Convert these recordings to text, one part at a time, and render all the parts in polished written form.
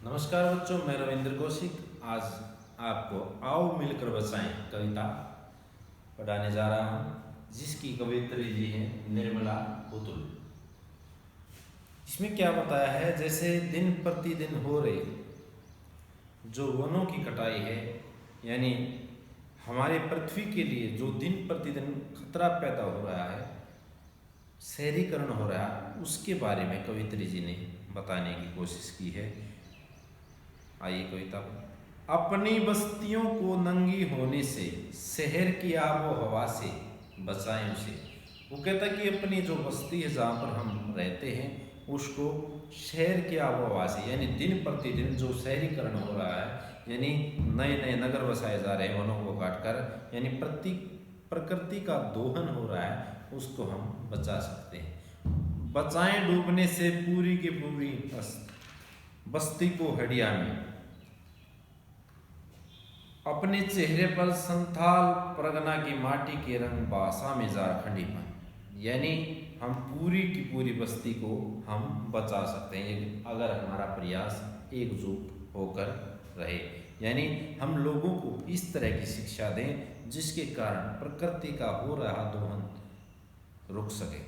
नमस्कार बच्चों, मैं रविंद्र कौशिक आज आपको आओ मिलकर बचाएं कविता पढ़ाने जा रहा हूं, जिसकी कवित्री जी हैं निर्मला पुतुल। इसमें क्या बताया है, जैसे दिन प्रतिदिन हो रही जो वनों की कटाई है, यानी हमारे पृथ्वी के लिए जो दिन प्रतिदिन खतरा पैदा हो रहा है, शहरीकरण हो रहा है, उसके बारे में कवित्री जी ने बताने की कोशिश की है। आइए कविता। अपनी बस्तियों को नंगी होने से, शहर की आबो हवा से बचाएं उसे। वो कहता है कि अपनी जो बस्ती है जहाँ पर हम रहते हैं, उसको शहर की आबो हवा से, यानी दिन प्रतिदिन जो शहरीकरण हो रहा है, यानी नए नए नगर बसाए जा रहे हैं वनों को काटकर, यानी प्रकृति का दोहन हो रहा है, उसको हम बचा सकते हैं। बचाएं डूबने से पूरी की पूरी बस्ती को हड़िया में। अपने चेहरे पर संथाल परगना की माटी के रंग भाषा में झारखंडीपन, यानी हम पूरी की पूरी बस्ती को हम बचा सकते हैं अगर हमारा प्रयास एकजुट होकर रहे। यानी हम लोगों को इस तरह की शिक्षा दें जिसके कारण प्रकृति का हो रहा दोहन रुक सके।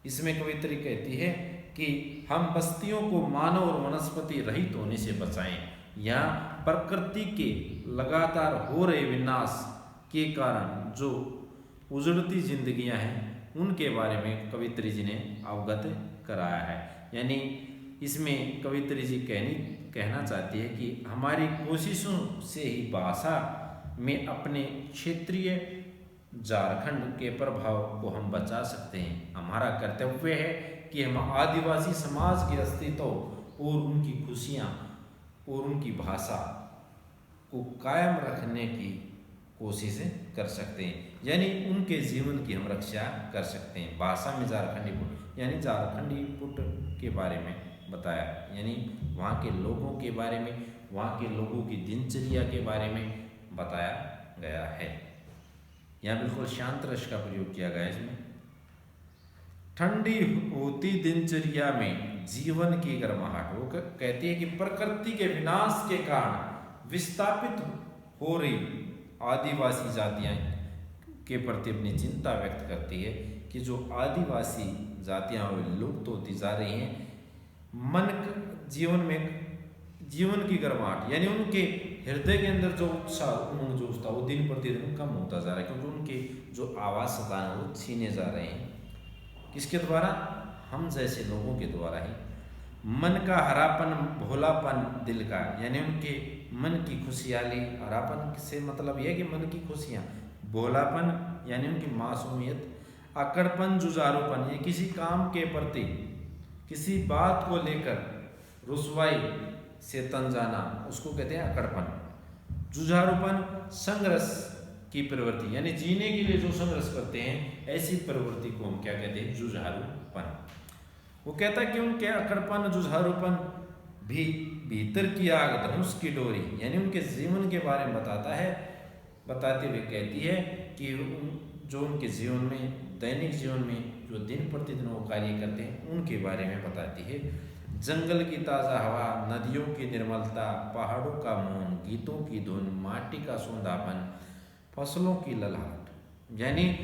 इसमें कवित्री कहती है कि हम बस्तियों को मानव और वनस्पति रहित होने से बचाएं, या प्रकृति के लगातार हो रहे विनाश के कारण जो उजड़ती जिंदगियां हैं, उनके बारे में कवित्री जी ने अवगत कराया है। यानी इसमें कवित्री जी कहना चाहती है कि हमारी कोशिशों से ही भाषा में अपने क्षेत्रीय झारखंड के प्रभाव को हम बचा सकते हैं। हमारा कर्तव्य है कि हम आदिवासी समाज के अस्तित्व और उनकी खुशियाँ और उनकी भाषा को कायम रखने की कोशिश कर सकते हैं, यानी उनके जीवन की हम रक्षा कर सकते हैं। भाषा में झारखंडी पुट, यानी झारखंडी पुट के बारे में बताया, यानी वहाँ के लोगों के बारे में, वहाँ के लोगों की दिनचर्या के बारे में बताया गया है। यहाँ बिल्कुल शांत रस का प्रयोग किया गया है। इसमें ठंडी होती दिनचर्या में जीवन की गर्माहट, वो कहती है कि प्रकृति के विनाश के कारण विस्थापित हो रही आदिवासी जातियां के प्रति अपनी चिंता व्यक्त करती है कि जो आदिवासी जातियां लुप्त होती जा रही हैं। जीवन की गर्माहट, यानी उनके हृदय के अंदर जो उत्साह, उमंग जो उत्साह, वो दिन प्रतिदिन कम होता जा रहा है, क्योंकि उनके जो आवास स्थान है वो छीने जा रहे हैं। किसके द्वारा? हम जैसे लोगों के द्वारा ही। मन का हरापन, भोलापन दिल का, यानी उनके मन की खुशहाली, हरापन से मतलब यह कि मन की खुशियाँ, भोलापन यानी उनकी मासूमियत, अकड़पन, जुझारूपन, ये किसी काम के प्रति, किसी बात को लेकर रुसवाई से तन जाना, उसको कहते हैं अकड़पन। जुझारूपन, संघर्ष की प्रवृत्ति, यानी जीने के लिए जो संघर्ष करते हैं, ऐसी प्रवृत्ति को हम क्या कहते हैं? जुझारूपन। वो कहता है कि उनके अकड़पन, जुझारूपन भी भीतर की आग, धनुष की डोरी, यानी उनके जीवन के बारे में बताता है। बताते हुए कहती है कि जो उनके जीवन में, दैनिक जीवन में जो दिन प्रतिदिन वो कार्य करते हैं, उनके बारे में बताती है। जंगल की ताज़ा हवा, नदियों की निर्मलता, पहाड़ों का मौन, गीतों की धुन, माटी का सौंधापन, फसलों की ललहाट, यानी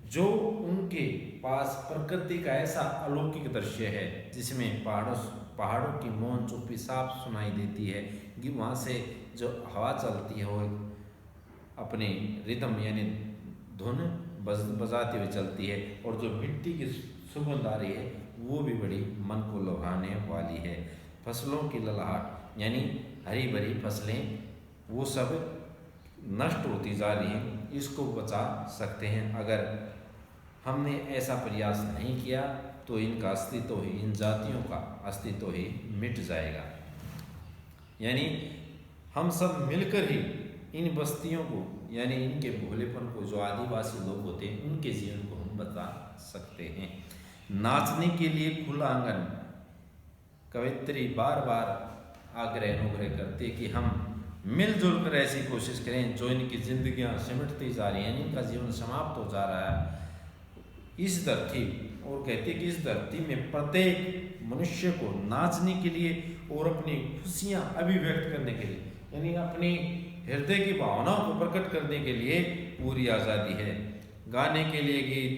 जो उनके पास प्रकृति का ऐसा अलौकिक दृश्य है जिसमें पहाड़ों की मौन चुप्पी साफ सुनाई देती है, कि वहाँ से जो हवा चलती है वो अपने रिदम यानी धुन बजाते हुए चलती है, और जो मिट्टी की सुगंध आ रही है वो भी बड़ी मन को लुभाने वाली है। फसलों की ललहाट, यानी हरी भरी फसलें वो सब नष्ट होती जा रही हैं, इसको बचा सकते हैं। अगर हमने ऐसा प्रयास नहीं किया तो इनका अस्तित्व ही, इन जातियों का अस्तित्व ही मिट जाएगा। यानी हम सब मिलकर ही इन बस्तियों को, यानी इनके भोलेपन को, जो आदिवासी लोग होते हैं, उनके जीवन को हम बचा सकते हैं। नाचने के लिए खुला आंगन, कवित्री बार बार आग्रह अनुग्रह करते कि हम मिलजुल कर ऐसी कोशिश करें जो इनकी जिंदगियां सिमटती जा रही हैं, इनका जीवन समाप्त हो जा रहा है, इस धरती और कहती है कि इस धरती में प्रत्येक मनुष्य को नाचने के लिए और अपनी खुशियां अभिव्यक्त करने के लिए, यानी अपनी हृदय की भावनाओं को प्रकट करने के लिए पूरी आज़ादी है। गाने के लिए गीत,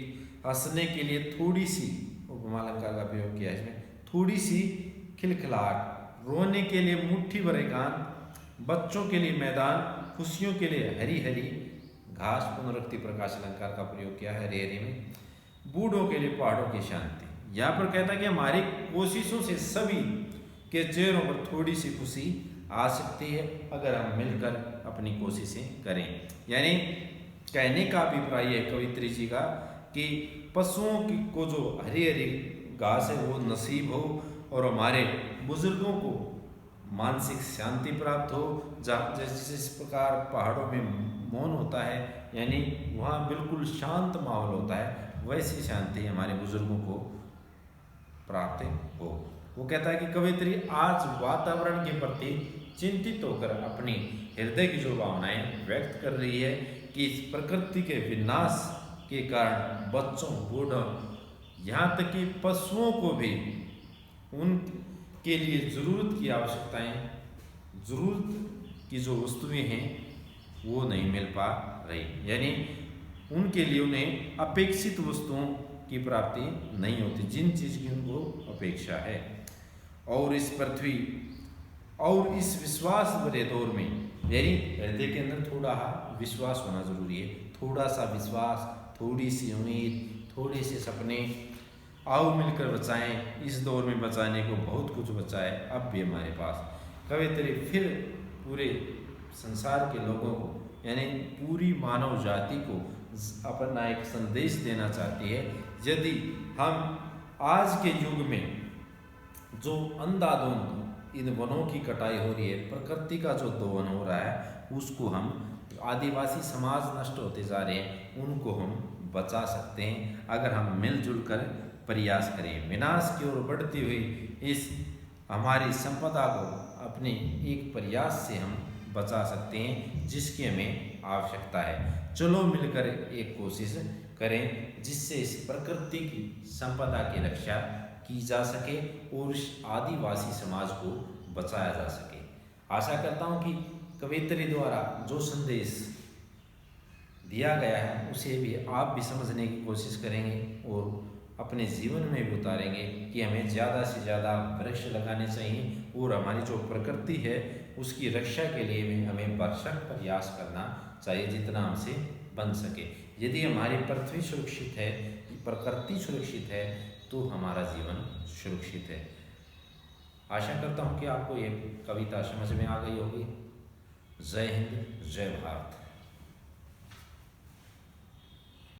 हंसने के लिए थोड़ी सी, उपमा अलंकार का प्रयोग किया इसमें, थोड़ी सी खिलखिलाहट, रोने के लिए मुट्ठी भरे गान, बच्चों के लिए मैदान, खुशियों के लिए हरी हरी घास, पुनरुक्ति प्रकाश अलंकार का प्रयोग किया है हरी हरी में, बूढ़ों के लिए पहाड़ों की शांति। यहाँ पर कहता है कि हमारी कोशिशों से सभी के चेहरों पर थोड़ी सी खुशी आ सकती है अगर हम मिलकर अपनी कोशिशें करें। यानी कहने का अभिप्राय है कवित्री जी का कि पशुओं की को जो हरी हरी घास है वो नसीब हो और हमारे बुजुर्गों को मानसिक शांति प्राप्त हो। जिस प्रकार पहाड़ों में मौन होता है, यानी वहाँ बिल्कुल शांत माहौल होता है, वैसी शांति हमारे बुजुर्गों को प्राप्त हो। वो कहता है कि कवित्री आज वातावरण के प्रति चिंतित होकर अपनी हृदय की जो भावनाएं व्यक्त कर रही है कि इस प्रकृति के विनाश के कारण बच्चों, बूढ़ों, यहाँ तक कि पशुओं को भी उनके लिए ज़रूरत की आवश्यकताएं, ज़रूरत की जो वस्तुएं हैं वो नहीं मिल पा रही, यानी उनके लिए उन्हें अपेक्षित वस्तुओं की प्राप्ति नहीं होती जिन चीज़ की उनको अपेक्षा है। और इस पृथ्वी और इस विश्वास भरे दौर में, यानी हृदय के अंदर थोड़ा विश्वास होना जरूरी है, थोड़ा सा विश्वास, थोड़ी सी उम्मीद, थोड़े से सपने, आओ मिलकर बचाएं। इस दौर में बचाने को बहुत कुछ बचा है अब भी हमारे पास। कवित्री फिर पूरे संसार के लोगों को, यानी पूरी मानव जाति को अपना एक संदेश देना चाहती है। यदि हम आज के युग में जो अंधाधुंध इन वनों की कटाई हो रही है, प्रकृति का जो दोहन हो रहा है, उसको हम, आदिवासी समाज नष्ट होते जा रहे हैं, उनको हम बचा सकते हैं अगर हम मिलजुल कर प्रयास करें। विनाश की ओर बढ़ती हुई इस हमारी संपदा को अपने एक प्रयास से हम बचा सकते हैं जिसकी हमें आवश्यकता है। चलो मिलकर एक कोशिश करें जिससे इस प्रकृति की संपदा की रक्षा की जा सके और इस आदिवासी समाज को बचाया जा सके। आशा करता हूँ कि कवित्री द्वारा जो संदेश दिया गया है उसे भी आप भी समझने की कोशिश करेंगे और अपने जीवन में भी उतारेंगे कि हमें ज़्यादा से ज़्यादा वृक्ष लगाने चाहिए और हमारी जो प्रकृति है उसकी रक्षा के लिए भी हमें भरसक प्रयास करना चाहिए जितना हमसे बन सके। यदि हमारी पृथ्वी सुरक्षित है, प्रकृति सुरक्षित है, तो हमारा जीवन सुरक्षित है। आशा करता हूँ कि आपको ये कविता समझ में आ गई होगी। जय हिंद, जय भारत।